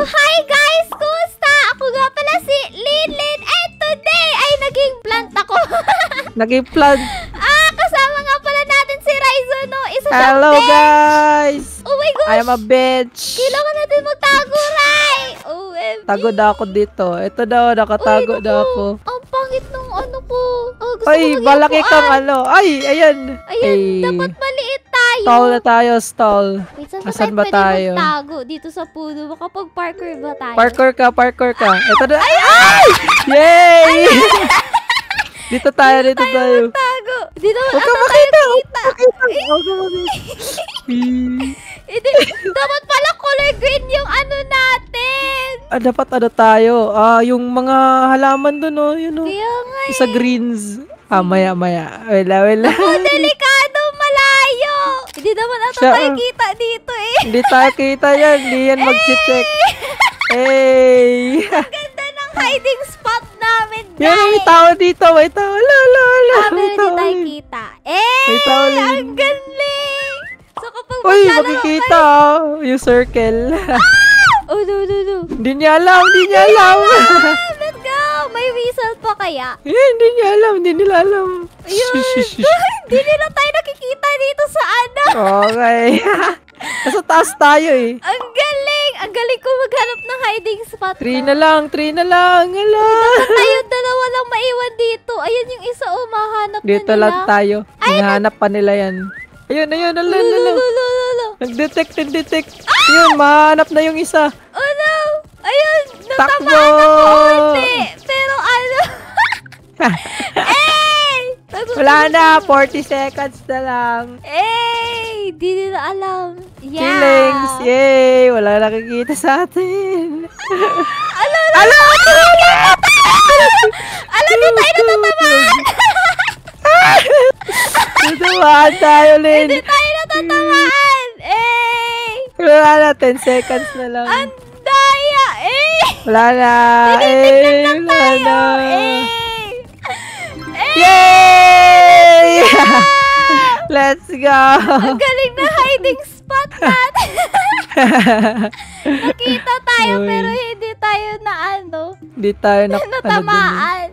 Hi guys! Kumusta? Ako nga pala si Linlin and today ay naging plant ako. Naging plant. Kasama nga pala natin si Raizo, no? Isa siyang Hello bench. guys! Oh my gosh! I am a bench. Kailangan natin magtago, Rai! OMG! Tago na ako dito. Ito daw, nakatago na ako. Ang pangit nung ano ko. Oh, gusto Ay, ko malaki mag-ipuan. kang ano. Ay, ayan. Ayan, Ay, dapat maliit tayo. stall na tayo, stall. Wait, saan Asan ba ba tayo pwede tayo? magtago? Dito sa puno. Makapag-parkour ba tayo? Parkour ka. Ito na. Ay! Yay! Dito tayo. Tago. Dito Huwag ka tayo makita. kita. Huwag ka makita. Hindi, dapat pala color green yung ano natin. Dapat ano tayo? Yung mga halaman dun, oh. Yun, oh. Kaya nga eh. Isa greens. Maya. Wala. Oh, delikado, malayo. Hindi naman ata Siya, tayo kita dito eh. Hindi tayo kita yan. Hindi yan mag-check. Hey! Ganda ng hiding spot namin, guys. Yan, may tao dito. May tao. Ala. Pero May hindi tao. tayo kita. May tao Eh, ulit. ang galing. So kapag Uy, maglalaro makikita. Yung circle. Oh, no. Hindi niya alam. Let's go. May whistle pa kaya? Hindi niya alam. Hindi nila alam. Ayun. Hindi nila tayo nakikita dito sa ano. Okay. Nasa taas tayo eh. Ang galing. Ang galing ko maghanap ng hiding spot. 3 na lang. Ala. Tayo dalawa lang maiwan dito. Ayun yung isa, mahanap Dito na nila. lang tayo. Hinahanap pa nila yan. Ayun. Lolo. Nag-detect. Yun, mahanap na yung isa. Oh no! Ayun! Takbo! Natamaan ako! Hindi! Pero ano? Wala na, 40 seconds na lang. Di nila alam. Yeah! Killings! Yay! Wala nakikita sa atin. Alam na tayo natatamaan! Tatamaan tayo, Lin. Hindi tayo natatamaan! Wala na, 10 seconds na lang. Ang daya! Wala na. Tinitignan lang Wala tayo! na. Yay! Let's go! Ang galing na hiding spot natin! Nakita tayo Uy. pero hindi tayo na ano, Hindi tayo natamaan.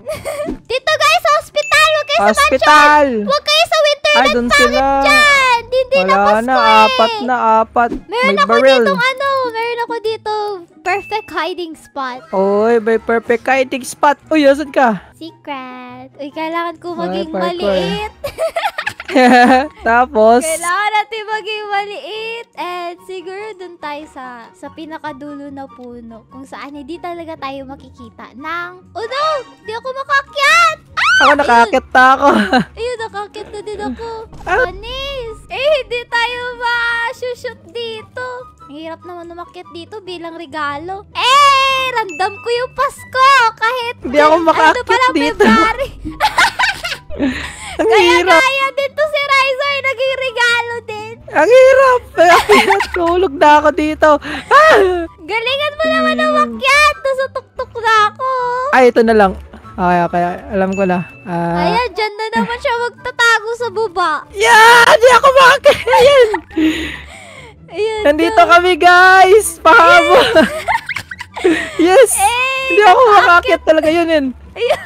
Dito guys, sa hospital! Huwag kayo sa Hospital! mansion! Huwag kayo sa winter Ay, dun sila. dyan! Hindi na Wala Pasko na, eh! apat. Meron May ako barrel. meron ako dito perfect hiding spot. Oy, may perfect hiding spot. Uy, asan ka? Secret. Uy, kailangan ko maging parkour. maliit. Tapos, Kailangan natin maging maliit. And siguro dun tayo sa pinakadulo na puno. Kung saan hindi talaga tayo makikita ng... Oh no! Di ako makakyat! ako nakakit na ako. Ayun, nakakit na din ako. Ah. Anis! Hindi tayo ma-shoot dito. Ang hirap naman umakyat dito bilang regalo. Random ko yung Pasko! Kahit... Hindi ako makaakyat palang dito. February. Ang hirap. Kaya din to si Riser, naging regalo din. Ang hirap. Tulog na ako dito. Galingan mo naman umakyat. Nasa tuktok na ako. Ay, ito na lang. Okay. Alam ko na. Ayan, dyan na naman siya magtatago sa baba. Hindi ako makakit. Ayan. Ayun. Nandito kami, guys. Pahabo. Yes. Hindi ako makakit talaga yun. Ayun.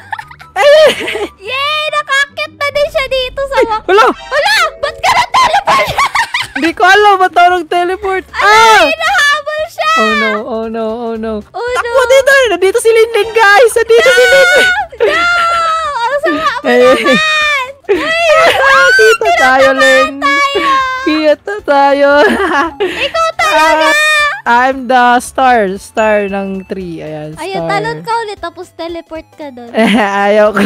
Yay! Nakakit na din siya dito sa Wala. Wala! Ba't ka na-teleport? Hindi ko alam. Ba't ako nag-teleport? Nahabol siya! Oh no. Oh no! Takbo dito. Nandito si Linlin, guys. Nandito si Linlin. No! Ang sama mo Eh. naman! Kita tayo, Lin. Kita tayo. Ikaw talaga! I'm the star ng tree. Ayan, star. Ayun, talon ka ulit tapos teleport ka doon. Ayaw ko.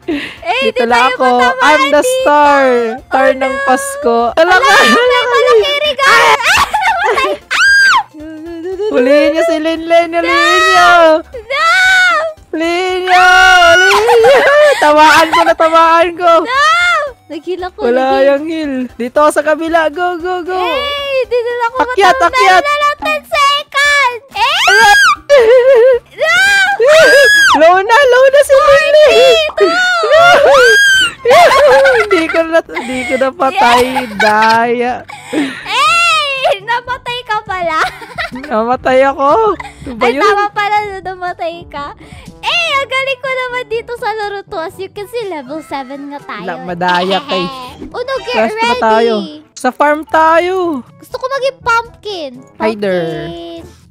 hindi Dito lang tayo ako. matamaan I'm the dito. star. Star Oh, ng no. Pasko. Talaga. Malaki regalo! Huliin niyo si Linlin. Huliin niyo. No! Huliin niyo. Tamaan ko. No! Naghila ko. Wala yung heal. Dito ako sa kabila. Go. Hindi nila ako Akyat. Meron na lang 10 seconds! No! Low na si Linlin. Hindi ko na patay. Daya. Napatay ka pala. Namatay ako. Ano ba Ay, yun? tama pala na namatay ka. Ang galing ko naman dito sa laro to. As you can see, level 7 nga tayo. Madaya kay. Uno, get Last na ready. tayo. Sa farm tayo. Gusto ko maging pumpkin. Hider.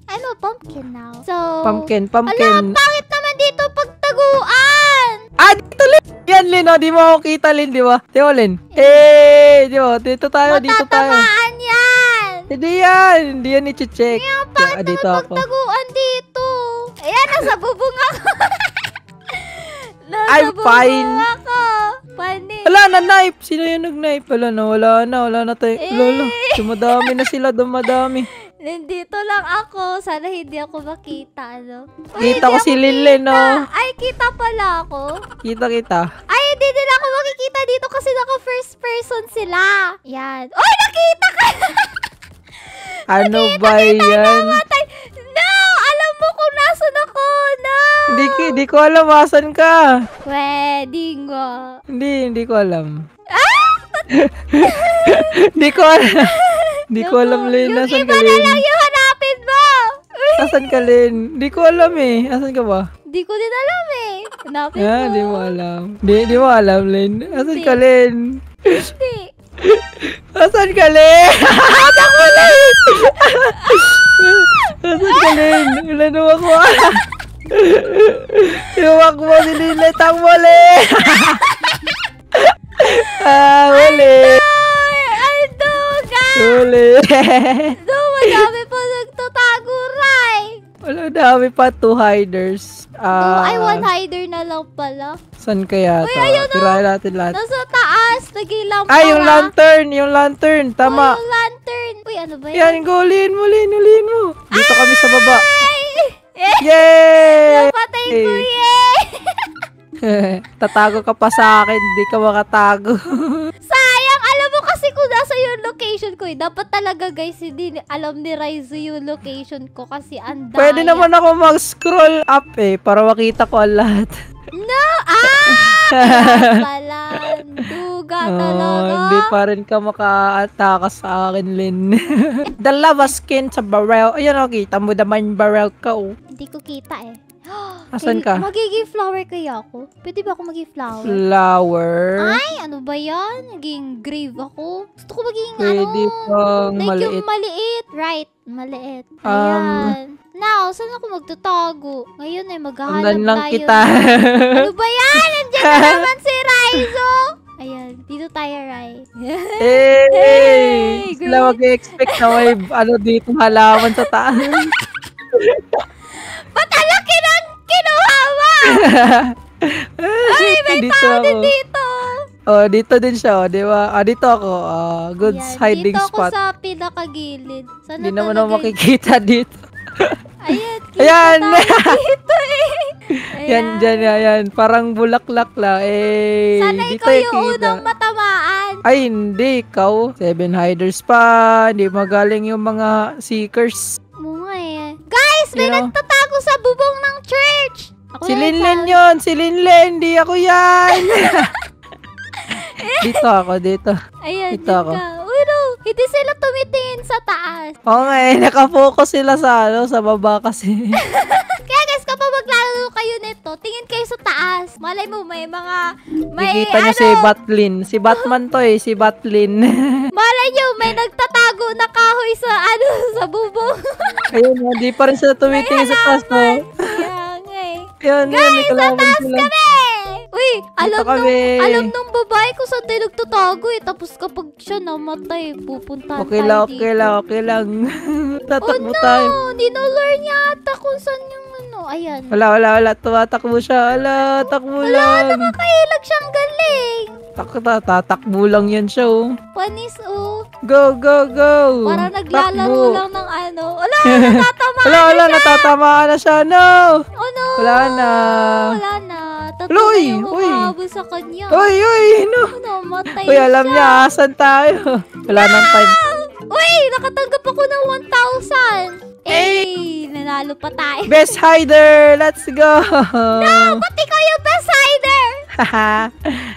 Ano, pumpkin now. So, Pumpkin. Ala, pangit naman dito pagtaguan. Dito, Lin. Yan, Lin. Di mo ako kita, Lin. Di ba? Di mo, Lin. Di ba? Dito tayo. Matatamaan yan. Hindi yan. Hindi yan i-check. Pangit Dito naman ako. pagtaguan dito. Ayan, nasa bubong ako. Nasa I'm bubong fine. ako. Panis. Wala na, knife. Sino yung nag-knife? Wala na tayo. Lolo. Dumadami na sila, dumadami. Nandito lang ako. Sana hindi ako makita, ano? Kita ko si Linlen, no? Ay, kita pala ako. Kita. Ay, hindi nila ako makikita dito kasi naka first person sila. Yan. Oy, nakita ka! Ano ba yan? Namatay. No! Alam mo kung nasan ako. No! Hindi ko alam asan ka. Pwede nga. Hindi ko alam. Hindi ko alam. Hindi ko alam, Lin. Asan ka, Yung iba na Lin? lang yung hanapin mo. Asan ka, Lin? Hindi ko alam eh. Asan ka ba? Di ko din alam eh. Hanapin mo. Hindi mo alam. Hindi mo alam, Lin. Asan Hindi. ka, Lin? Hindi. Asan ka, Lin? Takbo, Lin! Asan ka, Lin? Wala naman ko. Iwak mo si Lin. Takbo, Lin! Huli! Ay, duga! Huli! Madami pa nagtatago, Ray. Wala, dami pa. 2 hiders. Ay, 1 hider na lang pala. Saan kaya to? Tirahin natin lahat. Nasa taas, nagilang pa. Ay, yung lantern. Tama. Yung lantern. Uy, ano ba Yan, yan? ulihin mo. Dito kami sa baba. Ay! Yay! Napatay ko, yay! Tatago ka pa sa akin, hindi ka makatago. Sayang, alam mo kasi kung nasa yung location ko eh. Dapat talaga guys, hindi alam ni Raizo yung location ko kasi ang daya. Pwede naman ako mag-scroll up para makita ko ang lahat. No! Kaya pala. Duga talaga. Hindi pa rin ka maka-ataka sa akin, Lin. The lava skin sa barrel. Ayan, kita mo naman yung barrel ka, Hindi ko kita eh. Asan ka? Magiging flower kaya ako? Pwede ba ako maging flower? Flower. Ay, ano ba yan? Naging grave ako. Gusto ko maging Pwede pang like maliit. yung maliit. Right, maliit. Ayan. Now, saan ako magtatago? Ngayon ay maghahanap Sundan lang tayo. kita. Ano ba yan? Nandiyan na naman si Raizo. Ayan, dito tayo, Rai. Hey! Great. Sila mag-expect na may dito halaman sa taas. Ba't ang laki ng kinuha mo? Ay, may Dito tao din ako. dito. Dito din siya, di ba? Dito ako. Good Yan, hiding dito spot. ako sa pinakagilid. Sana Hindi naman ako talaga makikita dito. Ayan, kita Ayan. tayo dito eh. Yan, dyan, yan. Parang bulaklak lang. Sana dito ikaw yung kita. unang matamaan. Ay, hindi. Ikaw. 7 hiders pa. Hindi magaling yung mga seekers. Mga eh. Guys, may nagtatago sa bubong ng church. Ako Si yan, Linlen sabi. yun. Si Linlen. Di ako yan. Dito ako, dito. Ayan, Dito dyan ako. ka. Uy, no. Hindi sila tumitingin sa taas. Oo nga nakafocus sila sa baba kasi. Kaya guys, kapag maglalaro kayo nito, tingin kayo sa taas. Malay mo, may Nakikita niyo si Batlin. Si Batman to si Batlin. malay nyo, may nagtatago na kahoy sa, sa bubong. Ayun, hindi pa rin sila tumitingin sa taas, no? Kaya nga eh. Yan, may kalaban sila. Uy, kami. alam nung babae ko saan tayo nagtatago eh. Tapos kapag siya namatay, pupuntahan Okay tayo lang, dito. okay lang. Tatakbo Oh no, tayo. dinolure niya ata kung saan yung ayan. Wala. Tumatakbo siya. Takbo lang. Nakakailag siyang galing. Tatakbo lang yan siya, Panis Go. Parang naglalaro Takbo. lang ng Wala, natatamaan Wala, na siya. natatamaan na siya. No! Oh no. Wala na. Wala na. Tatlo Uy, na yung uy. humahabol sa kanya. Uy, no. Namatay Uy, alam siya. niya, asan tayo? Wala nang time. Uy, nakatanggap ako ng 1,000. Nanalo pa tayo. Best hider! Let's go! Ba't ikaw yung best hider?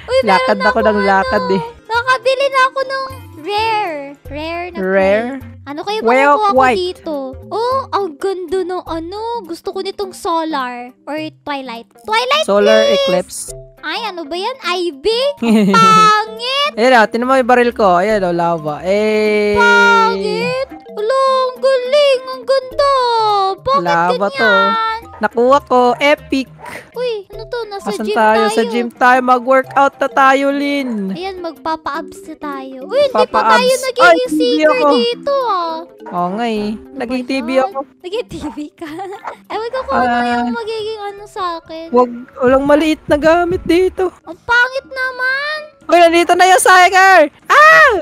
Uy, meron Lakad ako ng lakad nakabili na ako ng Rare. Rare na Rare? crate. Ano kayo Well, makukuha ko white. dito? Oh, ang ganda ng ano. Gusto ko nitong solar or twilight. Twilight, Solar please! eclipse. Ay, ano ba yan? Ivy? Pangit! Ayan o, tinan mo yung baril ko. Ayan o, lava. Pangit! Wala, ang galing! Ang ganda! Bakit Lava to. ganyan? Nakuha ko. Epic. Uy, ano to? Nasa Asan gym tayo? tayo. Sa gym tayo. Mag-workout na tayo, Lin. Ayan, magpapa-abs na tayo. Uy, hindi pa Papa-abs. tayo Ay, nagiging hindi singer ako. dito ah. Oo nga eh. Naging Ano ba TV yan? ako. Naging TV ka? Ewan ko kung ano yung magiging ano sa akin. Walang maliit na gamit dito. Ang pangit naman! Uy, nandito na yung Sagar! Ah!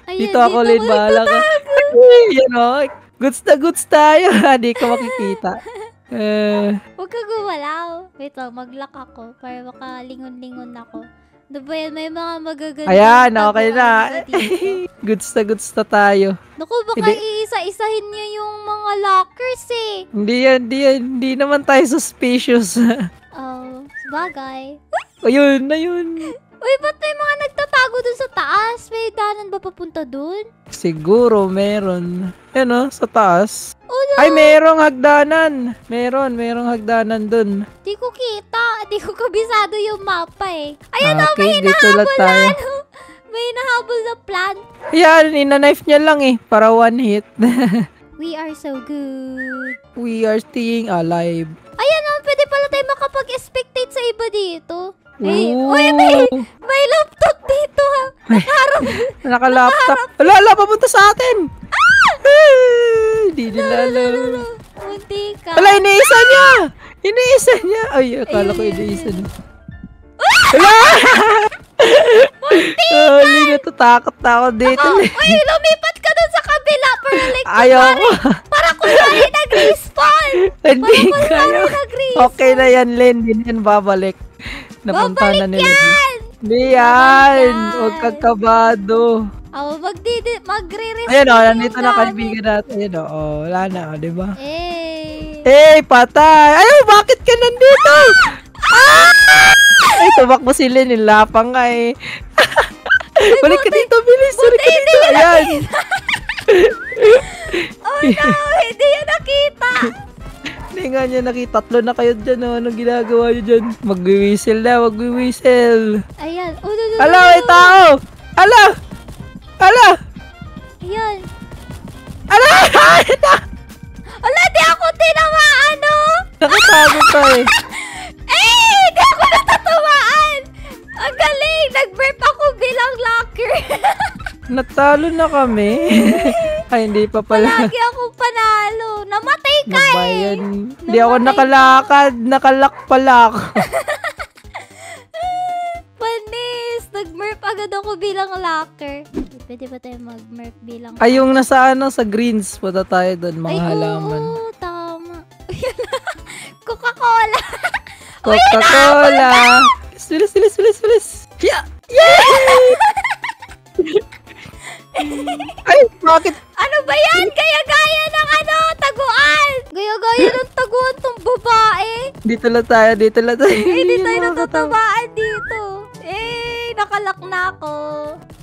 Ayan, Dito ako, Lin. Bahala ka. Ay, yan o. Goods tayo. Hindi ko makikita. Huwag ka gumalaw. Wait lang, mag-lock ako para makalingon-lingon ako. Ano ba yan? May mga magaganda. Ayan, okay na. dito. Goods na tayo. Naku, baka Hindi. iisa-isahin niyo yung mga lockers eh. Hindi yan. Hindi naman tayo suspicious. Oh, sabagay. Ayun, ayun. Uy, ba't may mga nagtatago dun sa taas? May danan ba papunta dun? Siguro meron. Yan o, sa taas. Oh, no. Ay, merong hagdanan. Merong hagdanan dun. Di ko kita. Di ko kabisado yung mapa eh. Ayan o, Okay, may dito lang hinahabol na tayo. ano. May nahabol na plant. Yan, ina-knife niya lang eh. Para one hit. We are so good. We are staying alive. Ayan o, pwede pala tayo makapag-spectate sa iba dito. Ay, Ooh. uy, may laptop dito ha. Nakaharap. Naka-laptop. Ala, papunta sa atin. Hindi nila alam. Munti ka. Ala, iniisa niya. Iniisa niya. Ay, akala ko iniisa niya. Ala! Ay, natatakot na ako dito. Oh, uy, lumipat ka dun sa kabila para like, Ayoko. para kunwari nag-respawn. Hindi Para kayo. kunwari nag-respawn. Okay na yan, Len. Hindi yan babalik. Napunta na Babalik nila. yan! Hindi yan. yan. Huwag kang kabado. Oh, magre-respawn. Ayan o, yung nandito na gamit. kaibigan natin. Ayan o, wala na o, diba? Eh. Patay! Ay, bakit ka nandito? Ay, tumakbo si Len. Nilapang nga eh. Balik ka dito, bilis. Balik ka dito. Ayan. Oh no, hindi yan nakita. Hindi nga niya nakita. Tatlo na kayo dyan. Oh. Anong ginagawa niyo dyan? Magwi-whistle na. Magwi-whistle. Ayan. Oh, no, no, Ala, no, may no. tao! Ala! Ala! Ayan. Ala! Ala, di ako tinamaan, no? Nakatago ka eh. Eh, di ako natatamaan. Ang galing. Nag-burp ako bilang locker. Natalo na kami. Ay, hindi pa pala. Palagi akong panalo. Namatay ka eh. Mabayan. Hindi ako Namatay nakalakad. Nakalak pala ako. Panis. Nag-merp agad ako bilang locker. Pwede ba tayo mag-merp bilang Ay, yung nasa ano, sa greens. Punta tayo doon, mga halaman. oo, tama. Coca-Cola. Coca-Cola. Bilis. Yeah! Yay! Ay, bakit? Ano ba yan? Gaya-gaya ng ano, taguan. Gaya-gaya ng taguan tong babae. Dito lang tayo. Eh, di yan tayo makakatawa. natatamaan dito. Eh, nakalak na ako.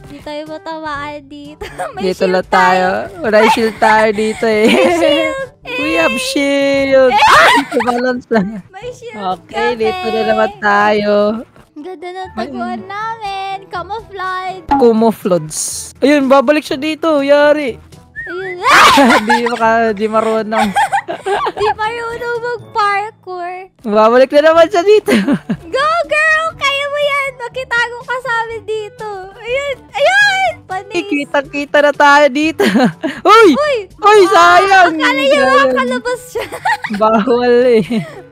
Di tayo matamaan dito. May Dito shield lang tayo. May shield tayo dito eh. Shield. We have shield. Ay, balance lang. May shield Okay, kami. dito na naman tayo. Ang ganda ng taguan namin. Camouflage. Camouflage. Ayun, babalik siya dito. Yari. Ayun. Di marunong. Di marunong mag-parkour. Babalik na naman siya dito. Go, girl! Kaya mo yan! Makitago ka sa amin dito. Ayun! Ayun! Panis! Kita-kita na tayo dito. Uy! Uy, sayang! Akala niya Sayang. makakalabas siya. Bawal eh.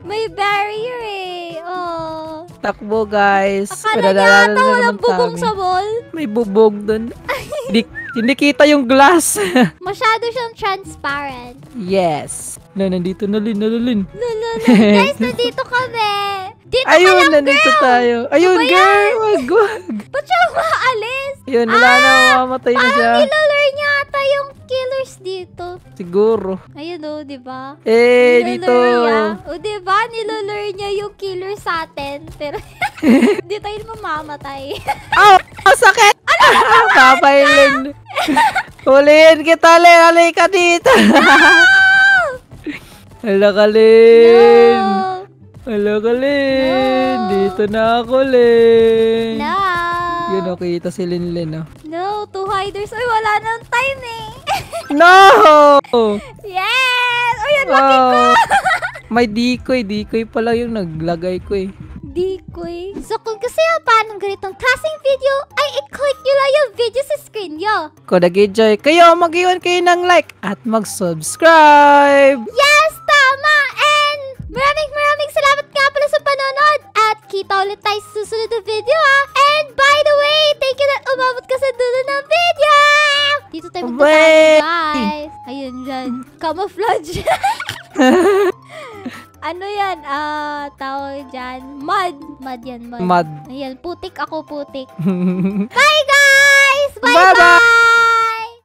May barrier eh. Oh. Takbo guys. Akala niya Madadala ata na walang naman bubong tayo. sa mall. May bubog dun. Hindi kita yung glass. Masyado siyang transparent. Yes. Nandito na Lin. Lolo, guys, nandito kami. Dito ka Ayun, lang, nandito girl. tayo. Ayun, Ano ba girl. Wag. Ba't siya umaalis? Ayun, wala na. Mamatay na siya. Parang nilolure niya ata yung killers dito. Siguro. Ayun o, di ba? Eh, dito. O, di ba? Nilolure niya yung killer sa atin. Pero, hindi tayo mamamatay. Ow! Ang sakit! Ano Papailin. Huliin kita, Lin. Halika dito. Hala ka, Lin. No! Hala ka, Lin. No. Dito na ako, Lin. No! Yun, kita si Lin, oh. No, 2 hiders. Ay, wala nang time eh. No! Yes! Ay, ang laki ko! Oh, may decoy pala yung naglagay ko eh. Decoy. So, kung gusto nyo pa ng ganitong klaseng video, ay i-click nyo lang yung video sa screen nyo. Kung nag-enjoy kayo, mag-iwan kayo ng like at mag-subscribe. Yes, tama! And maraming salamat nga pala sa panonood. At kita ulit tayo sa susunod na video ha. And by the way, thank you na umabot ka sa dulo ng video. Dito tayo magkasama guys. Ayun dyan. Camouflage. Ano yan? Tawag dyan. Mud. Mud yan, mud. Mud. Ayan, putik ako, putik. Bye guys! Bye-bye! Bye-bye!